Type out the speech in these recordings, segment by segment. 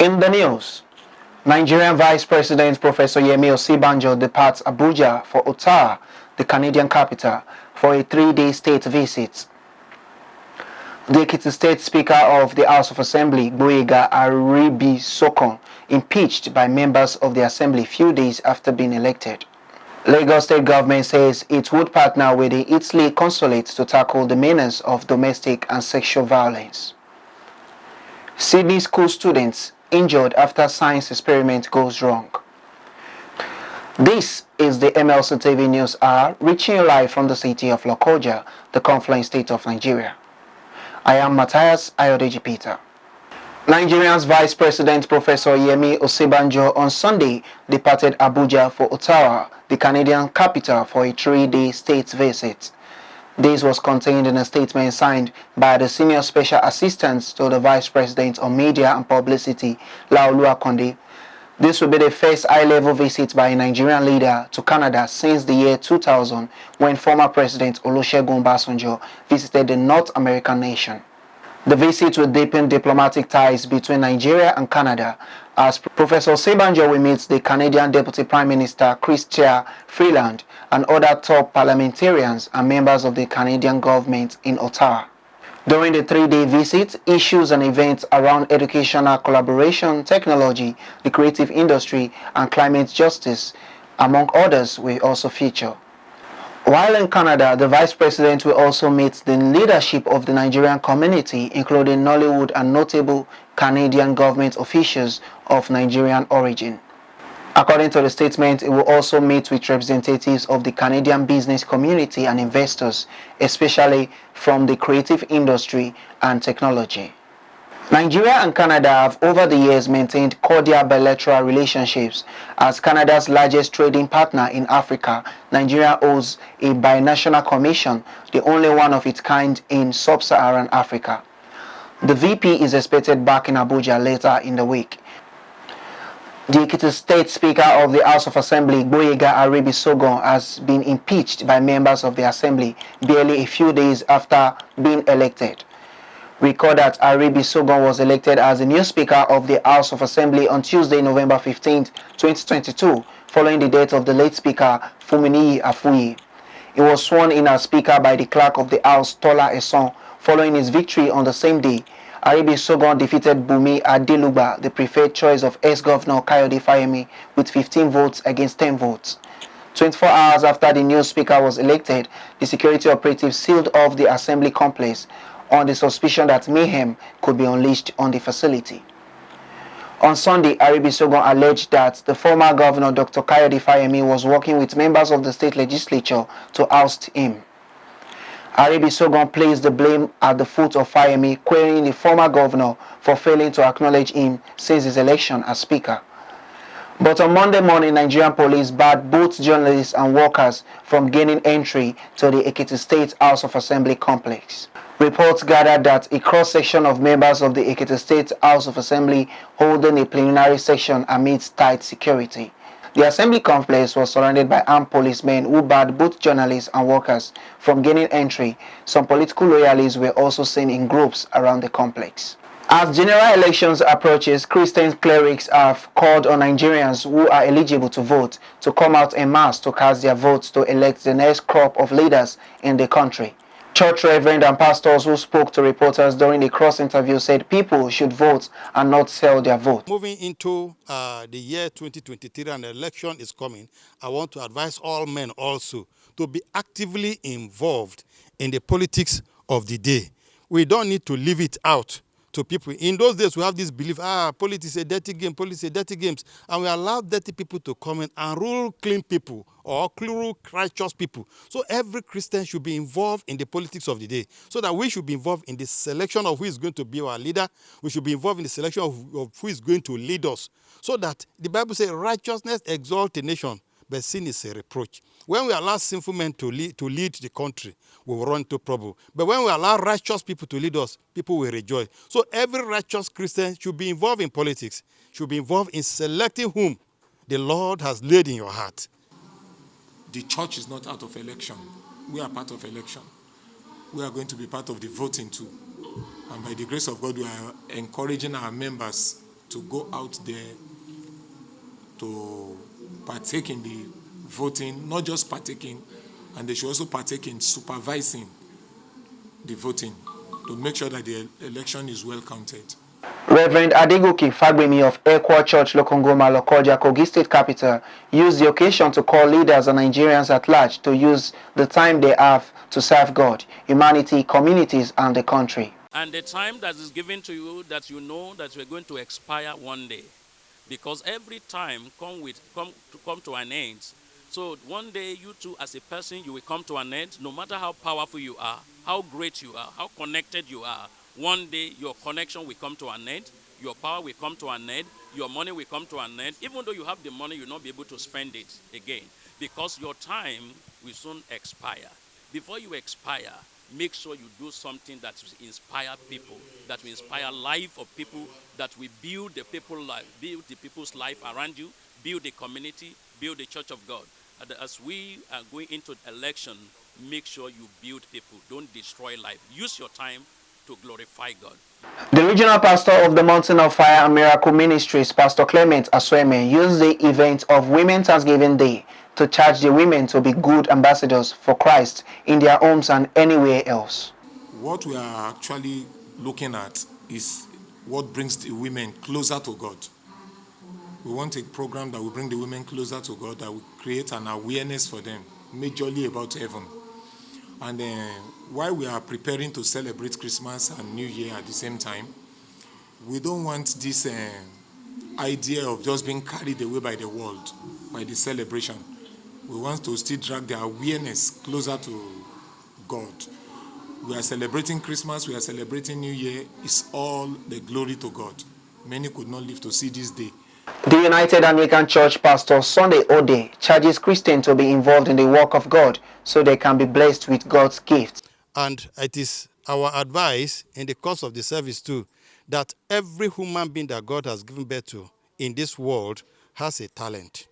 In the news, Nigerian Vice President Professor YEMI OSINBAJO departs Abuja for OTTAWA, the Canadian capital, for a 3-day state visit. The Ekiti State Speaker of the House of Assembly, Gboyega Aribisokon, impeached by members of the Assembly few days after being elected. Lagos State government says it would partner with the Italy Consulate to tackle the menace of domestic and sexual violence. Sydney school students injured after science experiment goes wrong. This is the MLC TV News Hour, reaching you live from the city of Lokoja, the confluent state of Nigeria. I am Matthias Ayodeji Peter. Nigeria's Vice President Professor YEMI OSINBAJO on Sunday departed Abuja for OTTAWA, the Canadian capital, for a 3-day state visit. This was contained in a statement signed by the Senior Special Assistant to the Vice President on Media and Publicity, Laolu Akonde. This will be the first high-level visit by a Nigerian leader to Canada since the year 2000, when former President Olusegun Obasanjo visited the North American nation. The visit will deepen diplomatic ties between Nigeria and Canada, as Professor OSINBAJO will meet the Canadian Deputy Prime Minister Chrystia Freeland and other top parliamentarians and members of the Canadian government in Ottawa. During the 3-day visit, issues and events around educational collaboration, technology, the creative industry, and climate justice, among others, will also feature. While in Canada, the Vice President will also meet the leadership of the Nigerian community, including Nollywood and notable Canadian government officials of Nigerian origin. According to the statement, it will also meet with representatives of the Canadian business community and investors, especially from the creative industry and technology. Nigeria and Canada have over the years maintained cordial bilateral relationships. As Canada's largest trading partner in Africa, Nigeria holds a binational commission, the only one of its kind in sub-Saharan Africa. The VP is expected back in Abuja later in the week. The Ekiti State Speaker of the House of Assembly, Gboyega Aribisokon, has been impeached by members of the Assembly barely a few days after being elected. Recall that Aribisokon was elected as the new Speaker of the House of Assembly on Tuesday, November 15, 2022, following the death of the late Speaker Fuminiyi Afuyi. He was sworn in as Speaker by the Clerk of the House, Tola Eson, following his victory on the same day. Aribisokon defeated Bumi Adeluba, the preferred choice of ex-Governor Kayode Fayemi, with 15 votes against 10 votes. 24 hours after the new Speaker was elected, the security operatives sealed off the Assembly complex on the suspicion that mayhem could be unleashed on the facility. On Sunday, Aribisokon alleged that the former Governor Dr. Kayode Fayemi was working with members of the state legislature to oust him. Aribisokon placed the blame at the foot of Fayemi, querying the former governor for failing to acknowledge him since his election as Speaker. But on Monday morning, Nigerian police barred both journalists and workers from gaining entry to the Ekiti State House of Assembly complex. Reports gathered that a cross-section of members of the Ekiti State House of Assembly holding a plenary session amidst tight security. The Assembly complex was surrounded by armed policemen who barred both journalists and workers from gaining entry. Some political loyalists were also seen in groups around the complex. As general elections approaches, Christian clerics have called on Nigerians who are eligible to vote to come out en masse to cast their votes to elect the next crop of leaders in the country. Church reverends and pastors who spoke to reporters during the cross interview said people should vote and not sell their vote. Moving into the year 2023 and the election is coming, I want to advise all men also to be actively involved in the politics of the day. We don't need to leave it out to people. In those days, we have this belief, politics is a dirty game, politics is a dirty games, and we allow dirty people to come in and rule clean people or rule righteous people. So every Christian should be involved in the politics of the day, so that we should be involved in the selection of who is going to be our leader. We should be involved in the selection of who is going to lead us, so that the Bible says righteousness exalts a nation, but sin is a reproach. When we allow sinful men to lead the country, we will run into trouble. But when we allow righteous people to lead us, people will rejoice. So every righteous Christian should be involved in politics, should be involved in selecting whom the Lord has laid in your heart. The church is not out of election. We are part of election. We are going to be part of the voting too. And by the grace of God, we are encouraging our members to go out there to partake in the voting, not just partaking, and they should also partake in supervising the voting to make sure that the election is well counted. Reverend Adegoke Fagbemi of Ekwa Church Lokongoma Lokoja, Kogi State Capital, used the occasion to call leaders and Nigerians at large to use the time they have to serve God, humanity, communities, and the country. And the time that is given to you, that you know that you're going to expire one day, because every time come to an end. So one day you too, as a person, you will come to an end. No matter how powerful you are, how great you are, how connected you are, one day your connection will come to an end, your power will come to an end, your money will come to an end. Even though you have the money, you'll not be able to spend it again, because your time will soon expire. Before you expire, make sure you do something that will inspire people, that will inspire life of people, that will build the people's life around you, build the community, build the church of God. And as we are going into election, make sure you build people. Don't destroy life. Use your time to glorify God. The regional pastor of the Mountain of Fire and Miracle Ministries, Pastor Clement Asweme, used the event of Women's Thanksgiving Day to charge the women to be good ambassadors for Christ in their homes and anywhere else. What we are actually looking at is what brings the women closer to God. We want a program that will bring the women closer to God, that will create an awareness for them, majorly about heaven. And while we are preparing to celebrate Christmas and New Year at the same time, we don't want this idea of just being carried away by the world, by the celebration. We want to still drag the awareness closer to God. We are celebrating Christmas, we are celebrating New Year. It's all the glory to God. Many could not live to see this day. The United Anglican Church Pastor Sunday Ode charges Christians to be involved in the work of God so they can be blessed with God's gifts. And it is our advice in the course of the service too, that every human being that God has given birth to in this world has a talent.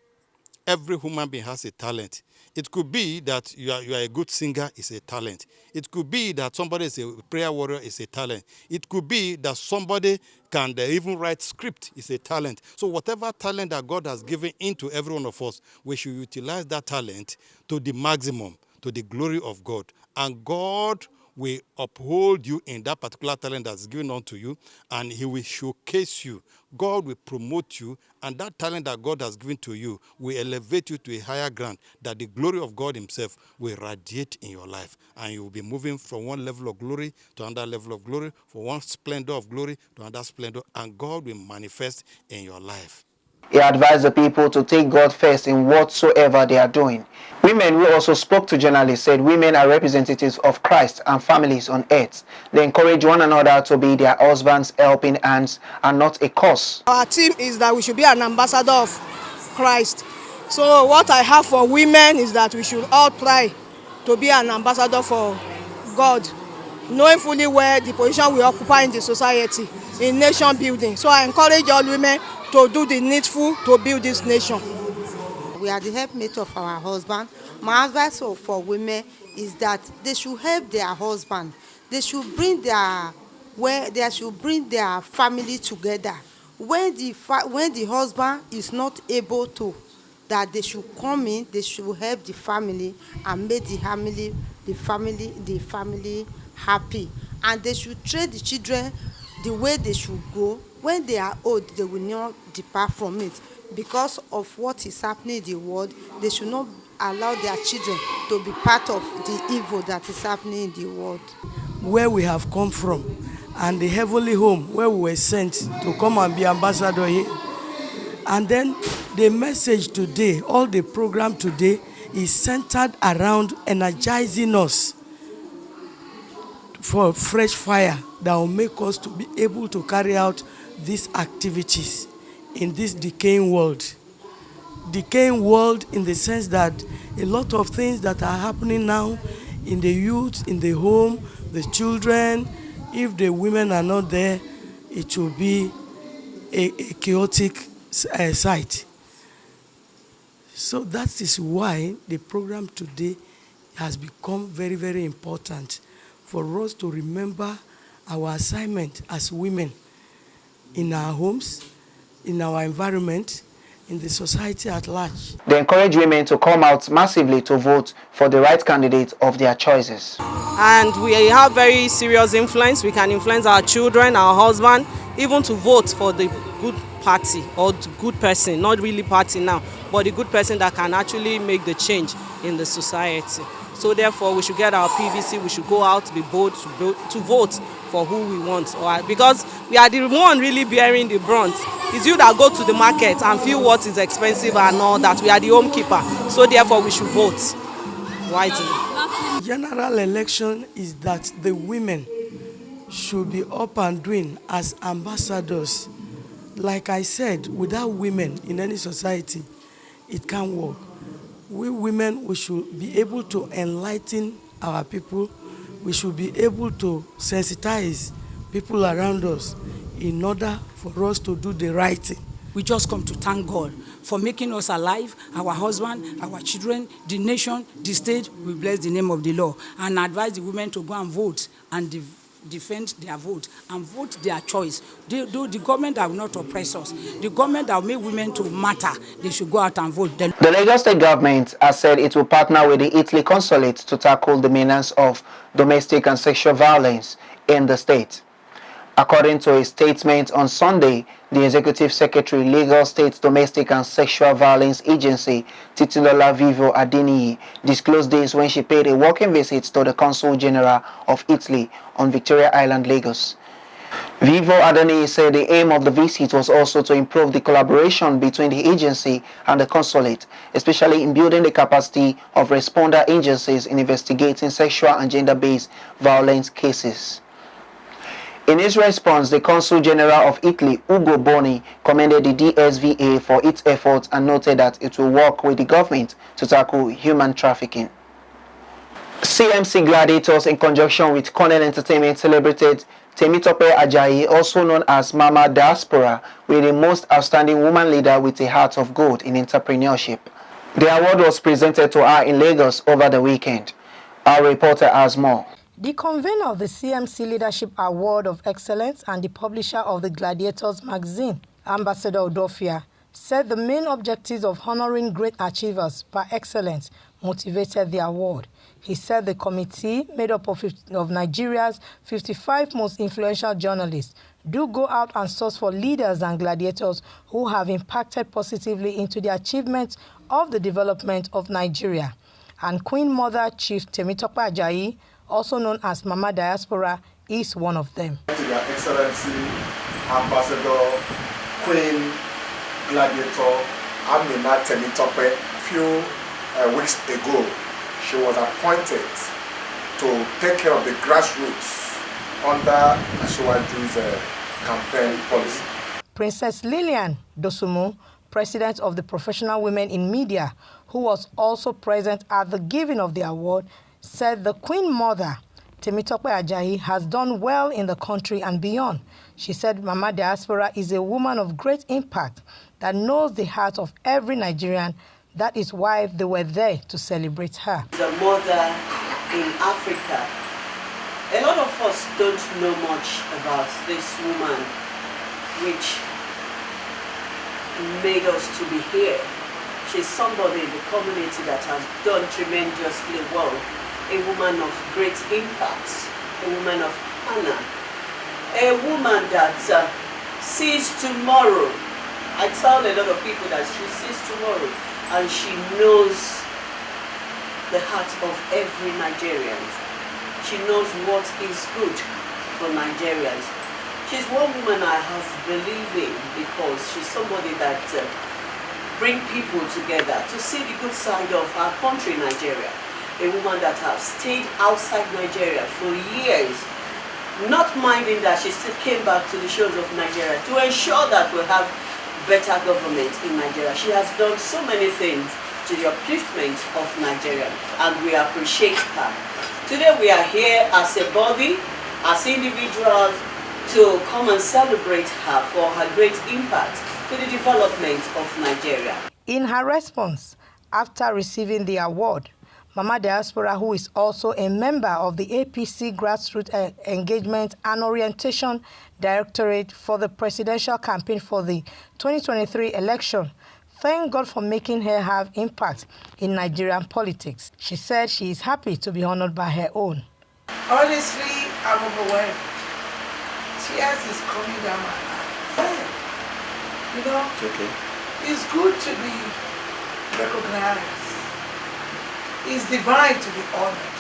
Every human being has a talent. It could be that you are a good singer, is a talent. It could be that somebody is a prayer warrior, is a talent. It could be that somebody can even write script, is a talent. So whatever talent that God has given into every one of us, we should utilize that talent to the maximum, to the glory of God. And God will uphold you in that particular talent that's given unto you, and he will showcase you. God will promote you, and that talent that God has given to you will elevate you to a higher ground, that the glory of God himself will radiate in your life, and you will be moving from one level of glory to another level of glory, from one splendor of glory to another splendor, and God will manifest in your life. He advised the people to take God first in whatsoever they are doing. Women who also spoke to journalists said women are representatives of Christ and families on earth. They encourage one another to be their husbands' helping hands and not a curse. Our team is that we should be an ambassador of Christ. So what I have for women is that we should all try to be an ambassador for God, knowing fully where the position we occupy in the society, in nation building. So I encourage all women to do the needful to build this nation. We are the helpmate of our husband. My advice for women is that they should help their husband. They should bring their family together. When the husband is not able to, that they should come in, they should help the family and make the family happy. And they should train the children the way they should go. When they are old, they will not depart from it. Because of what is happening in the world, they should not allow their children to be part of the evil that is happening in the world. Where we have come from and the heavenly home where we were sent to come and be ambassador here. And then the message today, all the program today is centered around energizing us for fresh fire that will make us to be able to carry out these activities in this decaying world. Decaying world in the sense that a lot of things that are happening now in the youth, in the home, the children, if the women are not there, it will be a chaotic sight. So that is why the program today has become very, very important for us to remember our assignment as women in our homes, in our environment, in the society at large. They encourage women to come out massively to vote for the right candidate of their choices. And we have very serious influence. We can influence our children, our husband, even to vote for the good party or the good person, not really party now, but the good person that can actually make the change in the society. So therefore, we should get our PVC, we should go out to be bold to vote for who we want. Because we are the one really bearing the brunt. It's you that go to the market and feel what is expensive and all that. We are the home keeper. So therefore, we should vote wisely. General election is that the women should be up and doing as ambassadors. Like I said, without women in any society, it can't work. We women, we should be able to enlighten our people. We should be able to sensitize people around us in order for us to do the right thing. We just come to thank God for making us alive, our husband, our children, the nation, the state. We bless the name of the Lord and advise the women to go and vote and defend their vote and vote their choice. The government that will not oppress us, the government that will make women to matter, they should go out and vote. The Lagos State government has said it will partner with the Italy consulate to tackle the menace of domestic and sexual violence in the state. According to a statement on Sunday, the Executive Secretary, Lagos State Domestic and Sexual Violence Agency, Titilola Vivo Adeniyi, disclosed this when she paid a walking visit to the Consul General of Italy on Victoria Island, Lagos. Vivo Adeniyi said the aim of the visit was also to improve the collaboration between the agency and the consulate, especially in building the capacity of responder agencies in investigating sexual and gender-based violence cases. In his response, the Consul General of Italy, Ugo Boni, commended the DSVA for its efforts and noted that it will work with the government to tackle human trafficking. CMC Gladiators, in conjunction with Cornell Entertainment, celebrated Temitope Ajayi, also known as Mama Diaspora, with the most outstanding woman leader with a heart of gold in entrepreneurship. The award was presented to her in Lagos over the weekend. Our reporter has more. The convener of the CMC Leadership Award of Excellence and the publisher of the Gladiators magazine, Ambassador Odofia, said the main objectives of honoring great achievers by excellence motivated the award. He said the committee, made up of Nigeria's 55 most influential journalists, do go out and source for leaders and gladiators who have impacted positively into the achievement of the development of Nigeria. And Queen Mother Chief Temitope Ajayi, also known as Mama Diaspora, is one of them. Your Excellency, Ambassador, Queen, Gladiator, Amina Temitope. A few weeks ago, she was appointed to take care of the grassroots under Asiwaju's campaign policy. Princess Lillian Dosumu, President of the Professional Women in Media, who was also present at the giving of the award, said the Queen Mother, Temitope Ajayi, has done well in the country and beyond. She said Mama Diaspora is a woman of great impact that knows the heart of every Nigerian. That is why they were there to celebrate her. The mother in Africa. A lot of us don't know much about this woman, which made us to be here. She's somebody in the community that has done tremendously well. A woman of great impact, a woman of honor, a woman that sees tomorrow. I tell a lot of people that she sees tomorrow and she knows the heart of every Nigerian. She knows what is good for Nigerians. She's one woman I have believed in because she's somebody that brings people together to see the good side of our country, Nigeria. A woman that has stayed outside Nigeria for years, not minding that she still came back to the shores of Nigeria to ensure that we have better government in Nigeria. She has done so many things to the upliftment of Nigeria, and we appreciate her. Today we are here as a body, as individuals, to come and celebrate her for her great impact to the development of Nigeria. In her response, after receiving the award, Mama Diaspora, who is also a member of the APC Grassroots Engagement and Orientation Directorate for the presidential campaign for the 2023 election, thanked God for making her have impact in Nigerian politics. She said she is happy to be honored by her own. Honestly, I'm overwhelmed. Tears is coming down my eyes. You know, it's good to be recognized. It's divine to be honored.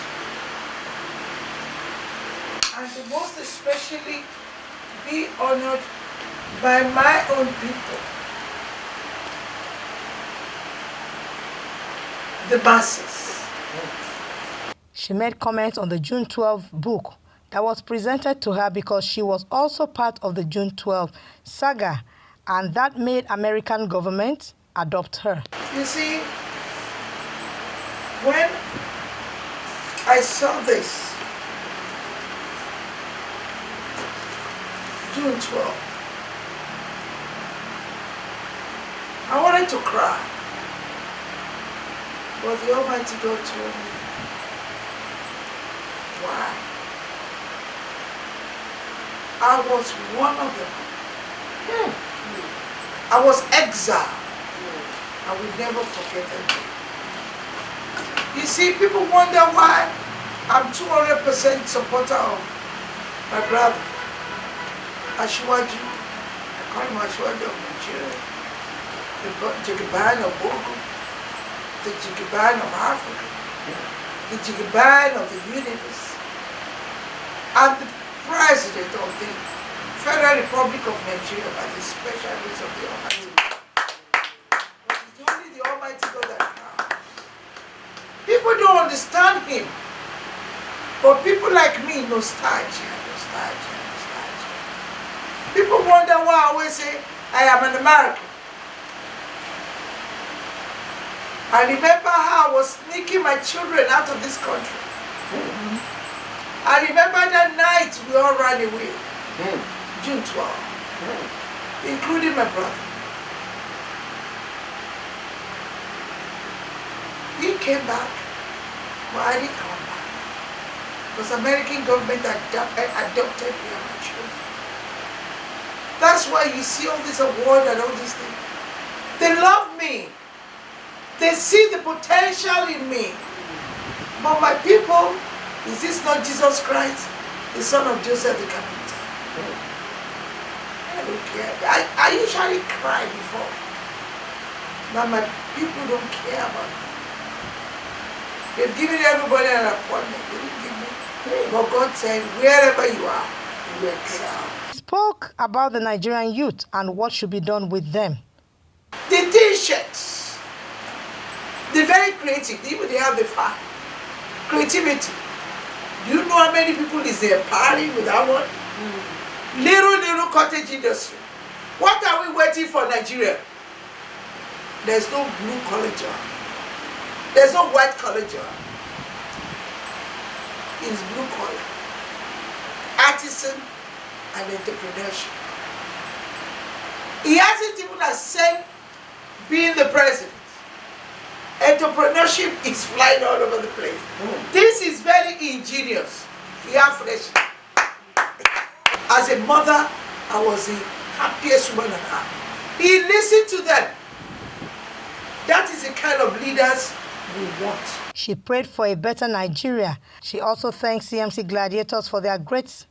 And to most especially be honored by my own people. The masses. She made comments on the June 12 book that was presented to her because she was also part of the June 12 saga, and that made American government adopt her. You see, when I saw this, June 12, I wanted to cry, but the Almighty God told me, why? I was one of them. I was exiled. I will never forget that. You see, people wonder why I'm 200% supporter of my brother, Asiwaju. I call him Asiwaju of Nigeria, the Jigaban of Bogo, the Jigaban of Africa, the Jigaban of the universe. I'm the president of the Federal Republic of Nigeria by the special grace of the Almighty God. But it's only the Almighty God that counts. People don't understand him. But people like me, nostalgia. People wonder why I always say I am an American. I remember how I was sneaking my children out of this country. I remember that night we all ran away, June 12, including my brother. He came back, but I didn't come back. Because the American government adopted me and my children. That's why you see all this award and all these things. They love me. They see the potential in me. But my people, is this not Jesus Christ, the son of Joseph the carpenter? I don't care. I usually cry before. Now my people don't care about me. They've given everybody an appointment. They didn't give me. But God said, wherever you are, you excel. He spoke about the Nigerian youth and what should be done with them. The T-shirts, they're very creative. Even they have the fun. Creativity. Do you know how many people is there partying with that one? Little cottage industry. What are we waiting for, Nigeria? There's no blue collar job. There's no white collar job. It's blue collar. Artisan and entrepreneurship. He hasn't even ascended being the president. Entrepreneurship is flying all over the place. This is very ingenious. Fresh. As a mother, I was the happiest woman on earth. He listened to them. That is the kind of leaders we want. She prayed for a better Nigeria. She also thanked CMC gladiators for their great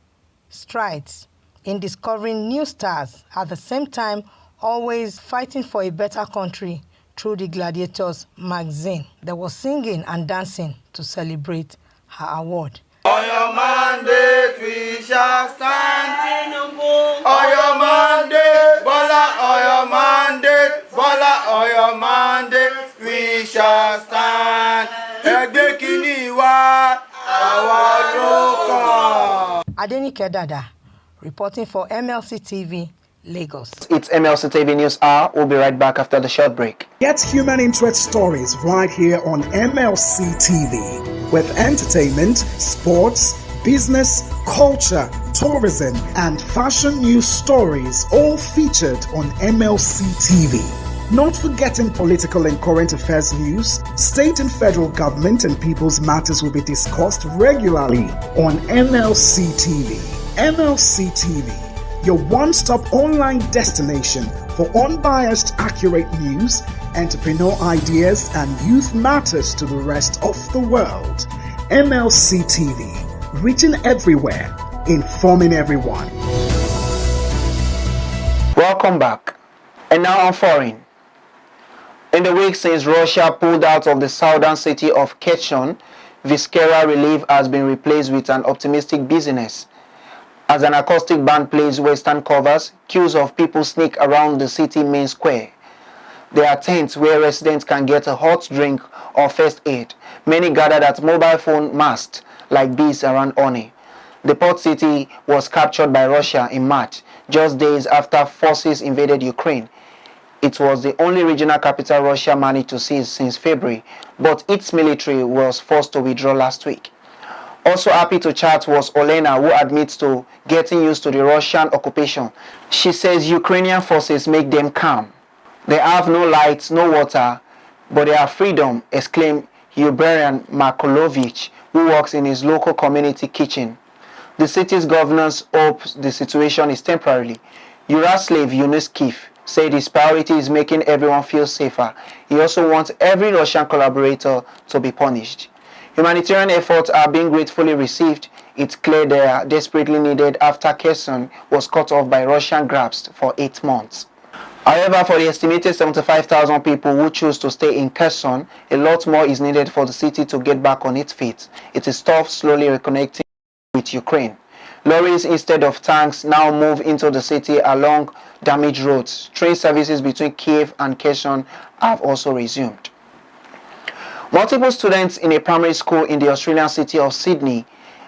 strides in discovering new stars, at the same time always fighting for a better country through the Gladiators magazine. There was singing and dancing to celebrate her award. On your mandate we shall stand. On your mandate, Bola, on your mandate, Bola, on your mandate we shall stand. Adenike Dada, reporting for MLC TV, Lagos. It's MLC TV News Hour. We'll be right back after the short break. Get human interest stories right here on MLC TV with entertainment, sports, business, culture, tourism, and fashion news stories all featured on MLC TV. Not forgetting political and current affairs news, state and federal government and people's matters will be discussed regularly on MLC TV. MLC TV, your one-stop online destination for unbiased, accurate news, entrepreneur ideas, and youth matters to the rest of the world. MLC TV, reaching everywhere, informing everyone. Welcome back. And now on foreign. In the week since Russia pulled out of the southern city of Kherson, visceral relief has been replaced with an optimistic business. As an acoustic band plays western covers, queues of people sneak around the city main square. There are tents where residents can get a hot drink or first aid. Many gathered at mobile phone masts like bees around honey. The port city was captured by Russia in March, just days after forces invaded Ukraine. It was the only regional capital Russia managed to seize since February, but its military was forced to withdraw last week. Also happy to chat was Olena, who admits to getting used to the Russian occupation. She says Ukrainian forces make them calm. They have no lights, no water, but they have freedom, exclaimed Uberian Markolovich, who works in his local community kitchen. The city's governors hope the situation is temporary. Yaroslav Yunuskiv said his priority is making everyone feel safer. He also wants every Russian collaborator to be punished. Humanitarian efforts are being gratefully received. It's clear they are desperately needed after Kherson was cut off by Russian grasp for 8 months. However, for the estimated 75,000 people who choose to stay in Kherson, a lot more is needed for the city to get back on its feet. It is tough slowly reconnecting with Ukraine. Lorries instead of tanks now move into the city along damaged roads. Train services between Kiev and Kherson have also resumed. Multiple students in a primary school in the Australian city of Sydney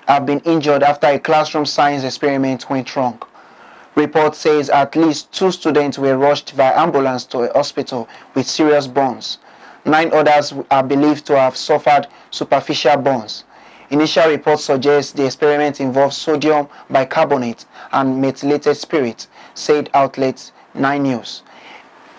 have been injured after a classroom science experiment went wrong. Report says at least 2 students were rushed by ambulance to a hospital with serious burns. 9 others are believed to have suffered superficial burns. Initial reports suggest the experiment involves sodium bicarbonate and methylated spirit, said outlet 9 News.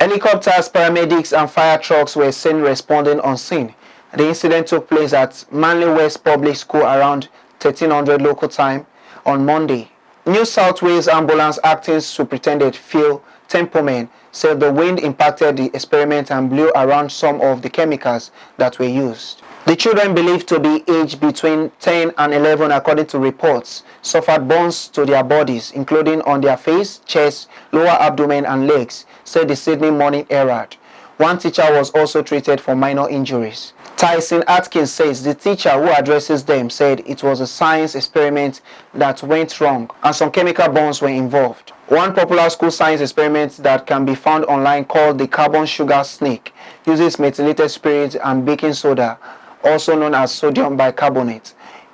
Helicopters, paramedics and fire trucks were seen responding on scene. The incident took place at Manly West Public School around 1300 local time on Monday. New South Wales Ambulance Acting Superintendent Phil Templeman said the wind impacted the experiment and blew around some of the chemicals that were used. The children, believed to be aged between 10 and 11 according to reports, suffered burns to their bodies, including on their face, chest, lower abdomen and legs, said the Sydney Morning Herald. One teacher was also treated for minor injuries. Tyson Atkins says the teacher who addresses them said it was a science experiment that went wrong and some chemical burns were involved. One popular school science experiment that can be found online called the carbon sugar snake uses methylated spirit and baking soda, also known as sodium bicarbonate.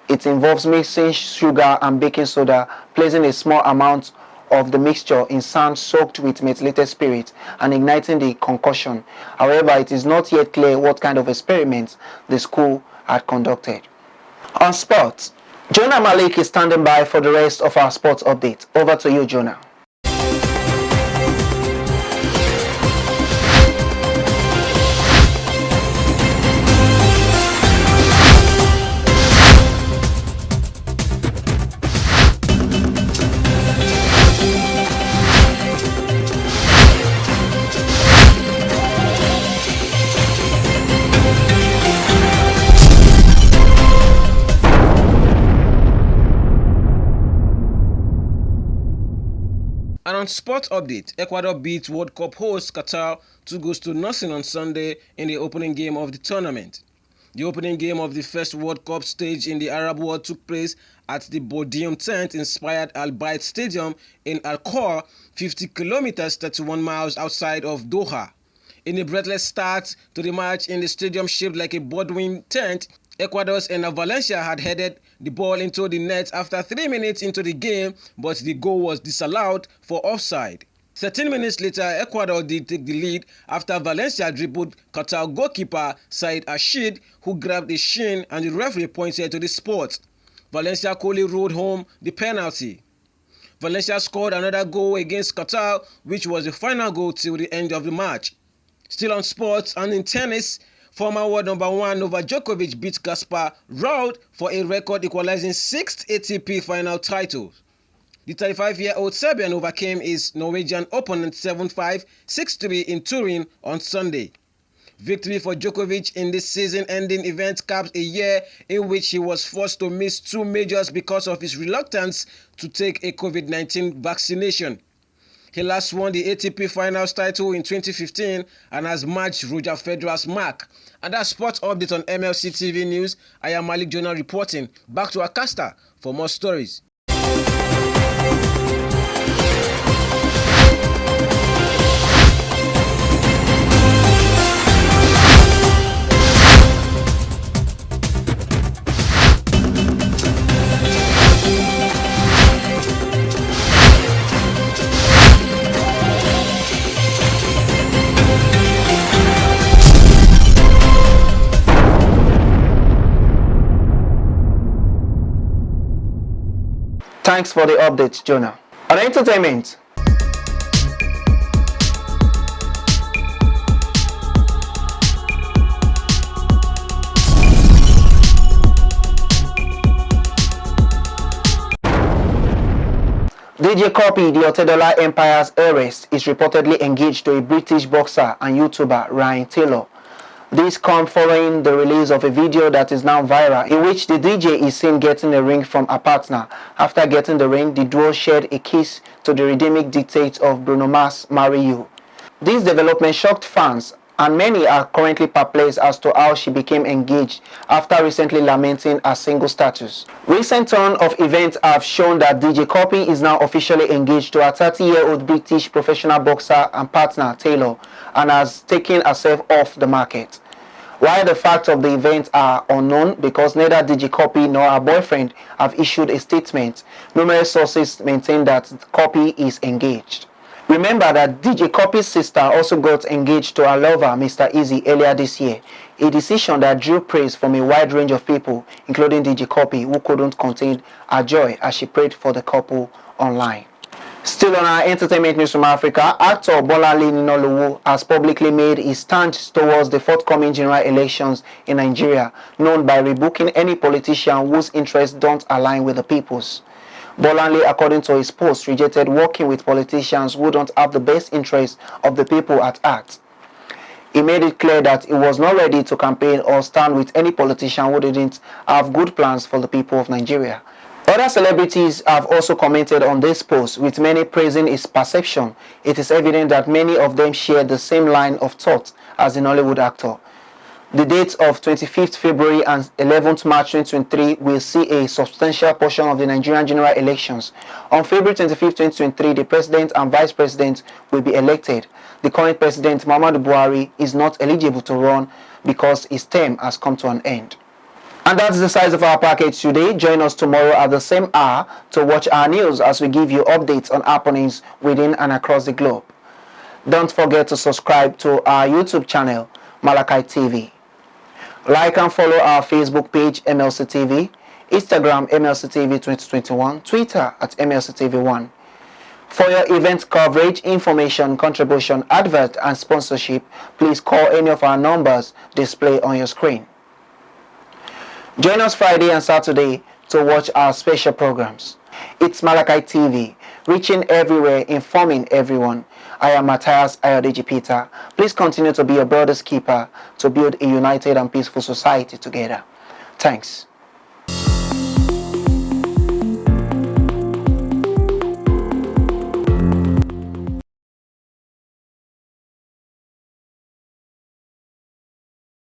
It involves mixing sugar and baking soda, placing a small amount of the mixture in sand soaked with methylated spirit and igniting the concoction. However, it is not yet clear what kind of experiments the school had conducted. On sports, Jonah Malik is standing by for the rest of our sports update. Over to you, Jonah. And on sports update, Ecuador beat World Cup host Qatar 2-0 on Sunday in the opening game of the tournament. The opening game of the first World Cup stage in the Arab world took place at the Podium tent-inspired Al Bayt Stadium in Al Khor, 50 kilometers 31 miles outside of Doha. In a breathless start to the match in the stadium shaped like a Bodwin tent, Ecuador's Enner Valencia had headed the ball into the net after 3 minutes into the game, but the goal was disallowed for offside. 13 minutes later, Ecuador did take the lead after Valencia dribbled Qatar goalkeeper Said Ashid, who grabbed a shin, and the referee pointed to the spot. Valencia coolly ruled home the penalty. Valencia scored another goal against Qatar, which was the final goal till the end of the match. Still on sports and in tennis, former world number 1 Novak Djokovic beat Kasper Ruud for a record equalizing 6th ATP final title. The 35-year-old Serbian overcame his Norwegian opponent 7-5, 6-3 in Turin on Sunday. Victory for Djokovic in this season-ending event caps a year in which he was forced to miss 2 majors because of his reluctance to take a COVID-19 vaccination. He last won the ATP Finals title in 2015 and has matched Roger Federer's mark. And that's sports update on MLC TV News. I am Malik Jonah reporting. Back to Akasta for more stories. Thanks for the update, Jonah. On entertainment, DJ Copy, the OTTAWA Empire's heiress, is reportedly engaged to a British boxer and YouTuber, Ryan Taylor. This comes following the release of a video that is now viral, in which the DJ is seen getting a ring from a partner. After getting the ring, the duo shared a kiss to the rhythmic dictate of Bruno Mars' Marry You. This development shocked fans, and many are currently perplexed as to how she became engaged after recently lamenting her single status. Recent turn of events have shown that DJ Copy is now officially engaged to a 30-year-old British professional boxer and partner, Taylor, and has taken herself off the market. While the facts of the event are unknown because neither DJ Copy nor her boyfriend have issued a statement, numerous sources maintain that Copy is engaged. Remember that DJ Copy's sister also got engaged to her lover, Mr. Easy, earlier this year, a decision that drew praise from a wide range of people, including DJ Copy, who couldn't contain her joy as she prayed for the couple online. Still on our entertainment news from Africa, actor Bolanle Ninalowo has publicly made his stand towards the forthcoming general elections in Nigeria, known by rebooking any politician whose interests don't align with the people's. Bolanle, according to his post, rejected working with politicians who don't have the best interests of the people at heart. He made it clear that he was not ready to campaign or stand with any politician who didn't have good plans for the people of Nigeria. Other celebrities have also commented on this post, with many praising his perception. It is evident that many of them share the same line of thought as the Nollywood actor. The dates of 25th February and 11th March 2023 will see a substantial portion of the Nigerian general elections. On February 25th, 2023, the president and vice president will be elected. The current president, Muhammadu Buhari, is not eligible to run because his term has come to an end. And that's the size of our package today. Join us tomorrow at the same hour to watch our news as we give you updates on happenings within and across the globe. Don't forget to subscribe to our YouTube channel, MLC TV. Like and follow our Facebook page, MLC TV, Instagram, MLC TV 2021, Twitter at MLC TV 1. For your event coverage, information, contribution, advert, and sponsorship, please call any of our numbers displayed on your screen. Join us Friday and Saturday to watch our special programs. It's MLC TV, reaching everywhere, informing everyone. I am Matthias Ayodejipita. Please continue to be a brother's keeper to build a united and peaceful society together. Thanks.